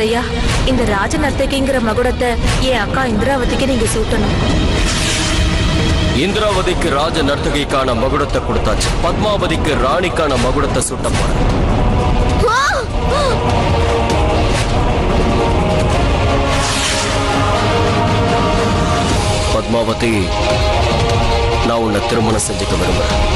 ஜமீன்தாரையா, இந்த ராஜ நர்த்தகிங்கிற மகுடத்தை என் அக்கா இந்திராவதிக்கு நீங்க சூட்டணும். இந்திராவதிக்கு ராஜ நர்த்தகிக்கான மகுடத்தை கொடுத்தாச்சு. பத்மாவதிக்கு ராணிக்கான மகுடத்தை சூட்ட போறேன். பத்மாவதி, நான் உன்னை திருமணம் செஞ்சுக்க விரும்புறேன்.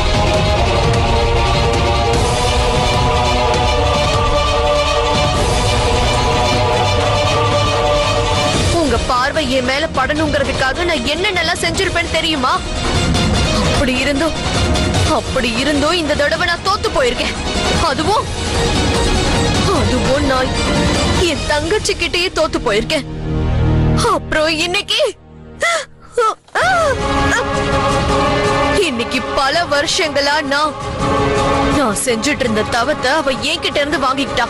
உங்க பார்வை என் மேல படணுங்கிறதுக்காக நான் என்னென்னலாம் செஞ்சிருப்பேன்னு தெரியுமா? அப்படி இருந்தும் இந்த தடவை நான் தோத்து போயிருக்கேன். அதுவும் நான் என் தங்கச்சி கிட்டயே தோத்து போயிருக்கேன். அப்புறம் இன்னைக்கு பல வருஷங்களா நான் செஞ்சுட்டு இருந்த தவத்தை அவ என்கிட்ட இருந்து வாங்கிக்கிட்டா.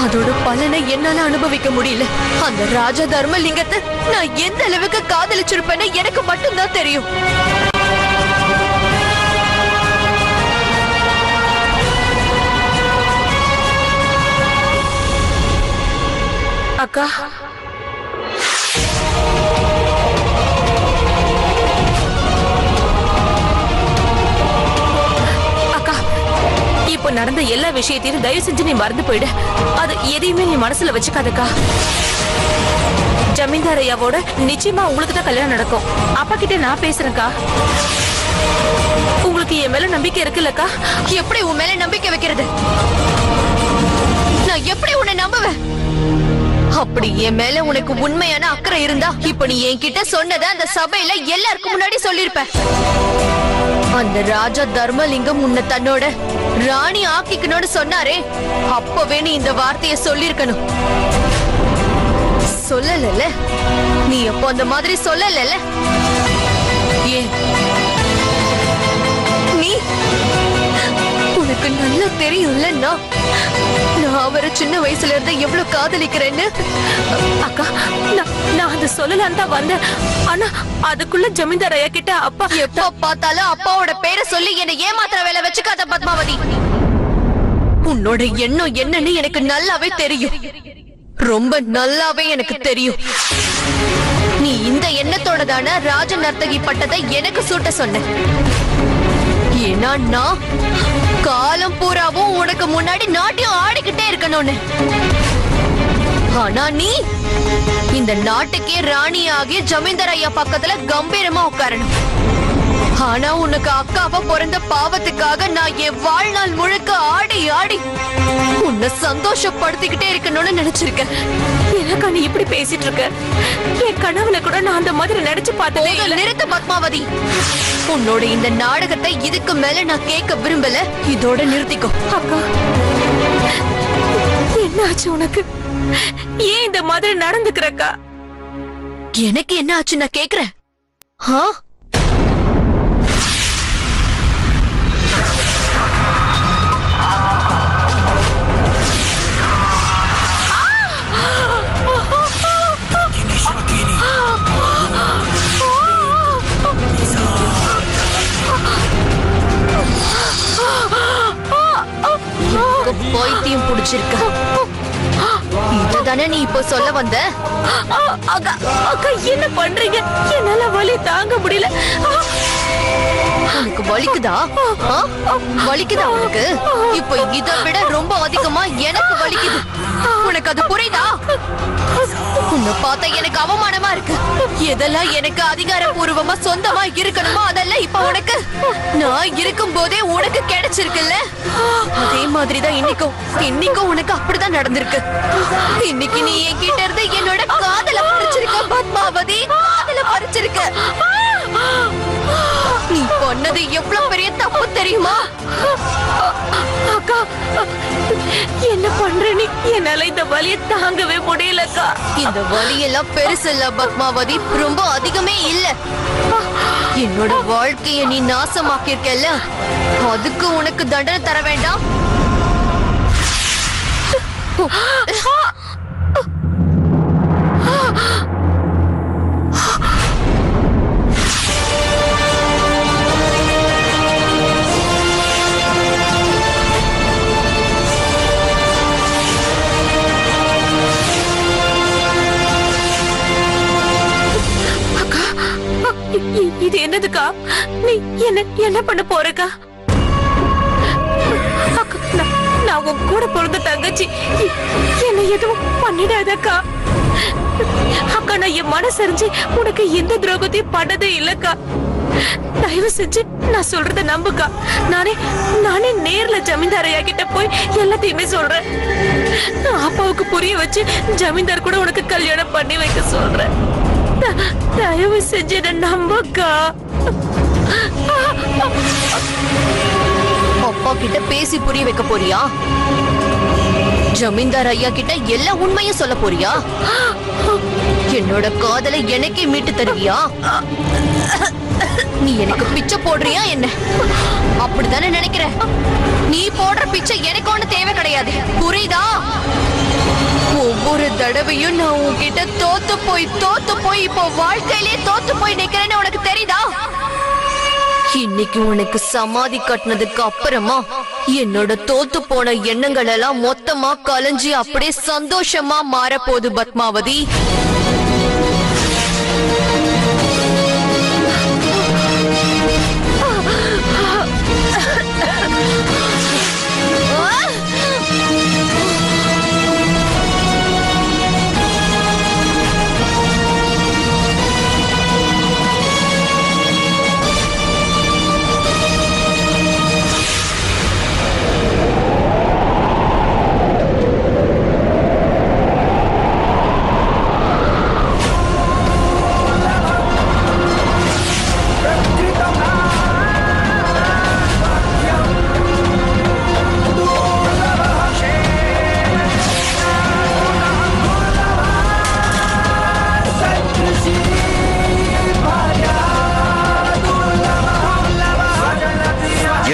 அதோட பலனை என்னால அனுபவிக்க முடியல. அந்த ராஜ தர்மலிங்கத்தை நான் எந்த அளவுக்கு காதலிச்சிருப்பேன்னு எனக்கு மட்டும்தான் தெரியும். அக்கா, இப்போ நடந்த எல்லா விஷயத்தையும் தயவு செஞ்சு நீ மறந்து போயிடு. அது எதையுமே நீ மனசுல வச்சுக்காதக்கா. ஜமீன்தார் ஐயாவோட நிச்சயமா உங்களுக்கு தான் கல்யாணம் நடக்கும். அப்பா கிட்ட நான் பேசுறேன்க்கா. உங்களுக்கு என் மேல நம்பிக்கை இருக்குல்லக்கா? எப்படி உன் மேல நம்பிக்கை வைக்கிறது? நான் எப்படி உன்னை நம்புவேன்? அப்படி என் மேல உனக்கு உண்மையான அக்கறை இருந்தா இப்ப நீ என்கிட்ட சொன்னத அந்த சபையில எல்லாருக்கும் முன்னாடி சொல்லிருப்ப. அந்த ராஜா தர்மலிங்கம் உன்னை தன்னோட ராணி ஆக்கிக்கணும்னு சொன்னாரே, அப்பவே நீ இந்த வார்த்தையை சொல்லிருக்கணும். சொல்லல, நீ அப்போ அந்த மாதிரி சொல்லல. ஏன் நீ உனக்கு நல்லா தெரியும்ல, நான் அவரை சின்ன வயசுல இருந்து எவ்வளவு காதலிக்கிறேன்னு. அக்கா, நான் அதை சொல்லலாம் தான் வந்தேன். ஆனா அதுக்குள்ள ஜமீன்தார் ஐயா கிட்ட அப்பா எப்ப பார்த்தாலும் அப்பாவோட பேரை சொல்லி என்னை ஏமாத்துற வேலை வச்சுக்காத பத்மாவதி. உன்னோட எண்ணம் என்னன்னு எனக்கு நல்லாவே தெரியும். ரொம்ப நல்லாவே எனக்கு தெரியும். நீ இந்த எண்ணத்தோட தானே ராஜ நர்த்தகி பட்டத்தை எனக்கு சூட்ட சொன்ன. ஏன்னா நான் காலம் பூராவும் உனக்கு முன்னாடி நாட்டியம் ஆடிக்கிட்டே இருக்கணும்னு. ஆனா நீ இந்த நாட்டுக்கே ராணியாகி ஜமீன்தார் ஐயா பக்கத்துல கம்பீரமா உட்காரணும். ஆனா உனக்கு அக்காவா பிறந்த பாவத்துக்காக நான் என் வாழ்நாள் முழுக்க ஆடி ஆடி உன்னை சந்தோஷப்படுத்திக்கிட்டே இருக்கணும்னு நினைச்சிருக்கேன். எனக்கா நீ இப்படி பேசிட்டு இருக்க? என் கனவுல கூட நான் அந்த மாதிரி நினைச்சு பார்த்ததே இல்ல. நிறுத்து பத்மாவதி. உன்னோட இந்த நாடகத்தை இதுக்கு மேல நான் கேட்க விரும்பல. இதோட நிறுத்திக்கோ. அக்கா, என்ன ஆச்சு உனக்கு? ஏன் இந்த மாதிரி நடந்துக்கிறக்கா? எனக்கு என்ன ஆச்சு நான் கேக்குறேன். பைத்தியம் புடிச்சிருக்க. இதுதானே நீ இப்போ சொல்ல வந்த? அக்கா, என்ன பண்றீங்க? என்னால வலி தாங்க முடியல. உனக்கு வலிக்குதா? வலிக்குதா உனக்கு? இப்போ இதை விட ரொம்ப அதிகமா எனக்கு வலிக்குது. உனக்கு அது புரியுதா? உன்னை பார்த்தா எனக்கு அவமானமா இருக்கு. எதெல்லாம் எனக்கு அதிகாரப்பூர்வமா சொந்தமா இருக்கணுமோ அதெல்லாம் இப்ப உனக்கு நான் இருக்கும் போதே உனக்கு கிடைச்சிருக்குல்ல. அதே மாதிரிதான் இன்னைக்கும் உனக்கு அப்படிதான் நடந்திருக்கு. இன்னைக்கு நீ என்கிட்ட இருந்து என்னோட காதல பறிச்சிருக்க பத்மாவதி. காதல பறிச்சிருக்க. நீ பண்ணது எவ்வளவு பெரிய தப்பு தெரியுமா? அக்கா, என்ன பண்ற நீ? என்னால இந்த வலியை தாங்கவே முடியலக்கா. இந்த வலியெல்லாம் பெருசு இல்ல பத்மாவதி, ரொம்ப அதிகமே இல்ல. என்னோட வாழ்க்கைய நீ நாசமாக்கிருக்கல, அதுக்கு உனக்கு தண்டனை தர வேண்டாம். இது என்னதுக்கா? நீ என்ன பண்ண போறக்கா? அக்கா, நான் உன் கூட பிறந்த தங்கச்சி. என்ன எதுவும் பண்ணிடாதக்கா. அக்கா, நான் என் மனசறிஞ்சு உனக்கு எந்த துரோகத்தையும் பண்ணதே இல்லக்கா. தயவு செஞ்சு நான் சொல்றத நம்புக்கா. நானே நேர்ல ஜமீன்தார் ஐயா கிட்ட போய் எல்லாத்தையுமே சொல்றேன். அப்பாவுக்கு புரிய வச்சு ஜமீன்தார் கூட உனக்கு கல்யாணம் பண்ணி வைக்க சொல்றேன். தயவு செஞ்சு என்ன நம்புக்கா. அப்பா கிட்ட பேசி புரிய வைக்க போறியா? ஜமீன்தார் ஐயா கிட்ட எல்லா உண்மையும் சொல்ல போறியா? என்னோட காதலை எனக்கே மீட்டு தருவியா? நீ எனக்கு பிச்சை போடுறியா என்ன? அப்படித்தானே நினைக்கிற? நீ போடுற பிச்சை எனக்கு ஒண்ணு தேவை கிடையாது, புரியுதா? ஒவ்வொரு தடவையும் நான் உன்கிட்ட தோத்து போய் இப்போ வாழ்க்கையிலேயே தோத்து போய் நிக்கிறேன்னு உனக்கு தெரியுதா? இன்னைக்கு உனக்கு சமாதி கட்டினதுக்கு அப்புறமா என்னோட தோத்து போன எண்ணங்கள் எல்லாம் மொத்தமா கலைஞ்சி அப்படியே சந்தோஷமா மாறப்போகுது பத்மாவதி.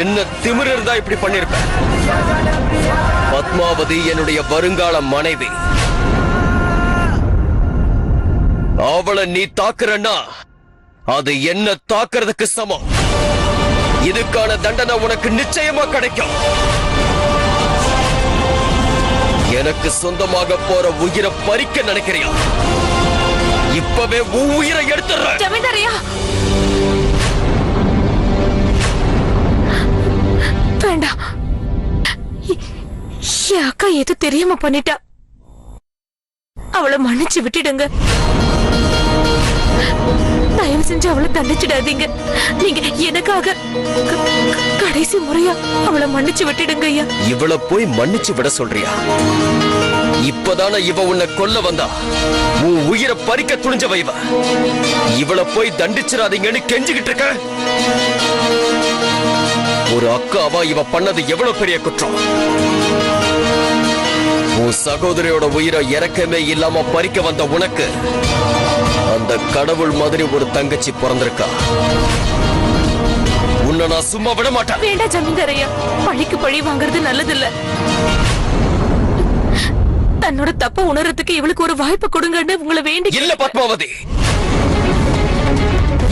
என்ன திமிரர் தான் இப்படி பண்ணிருப்ப? பத்மாவதி என்னுடைய வருங்கால மனைவி. அவளை நீ தாக்குறன்னா அது என்ன தாக்குறதுக்கு சமம். இதுக்கான தண்டனை உனக்கு நிச்சயமா கிடைக்கும். எனக்கு சொந்தமாக போற உயிரை பறிக்க நினைக்கிறியா? இப்பவே உயிரை எடுத்துற. ஜமீன்தாரையா, வேண்டாம். என் அக்கா எது தெரியாம பண்ணிட்டா. அவளை மன்னிச்சு விட்டுடுங்க. தயவு செஞ்சு அவளை தண்டிச்சிடாதீங்க. நீங்க எனக்காக கடைசி முறையா அவளை மன்னிச்சு விட்டுடுங்க ஐயா. இவளை போய் மன்னிச்சு விட சொல்றியா? இப்பதான இவ உன்னை கொல்ல வந்தா. உன் உயிரை பறிக்க துணிஞ்சவ இவ. இவளை போய் தண்டிச்சிடாதீங்கன்னு கெஞ்சிக்கிட்டு இருக்க. ஒரு அக்காவா இவ பண்ணது எவ்வளவு பெரிய குற்றம். உன் சகோதரியோட உயிரை இறக்கமே இல்லாம பறிக்க வந்த உனக்கு அந்த கடவுள் மாதிரி ஒரு தங்கச்சி பிறந்திருக்கா. உன்னை நான் சும்மா விட மாட்டேன். வேண்டாம் ஜமீன்தாரையா, பழிக்கு பழி வாங்குறது நல்லதில்ல. தன்னோட தப்ப உணர்றதுக்கு இவளுக்கு ஒரு வாய்ப்பு கொடுங்கன்னு உங்களை வேண்டி. இல்ல பத்மாவதி,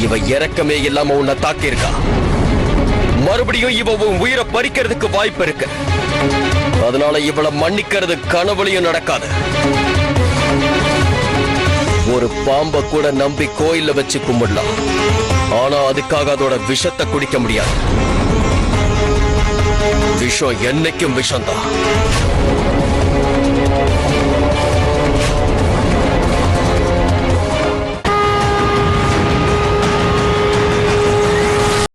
இவ இறக்கமே இல்லாம உன்னை தாக்கியிருக்கா. மறுபடியும் இவ உன் உயிரை பறிக்கிறதுக்கு வாய்ப்பு இருக்கு. அதனால இவளை மன்னிக்கிறது கனவுலையும் நடக்காது. ஒரு பாம்பை கூட நம்பி கோயில்ல வச்சு கும்பிடலாம். ஆனா அதுக்காக அதோட விஷத்தை குடிக்க முடியாது. விஷம் என்னைக்கும் விஷம்தான்.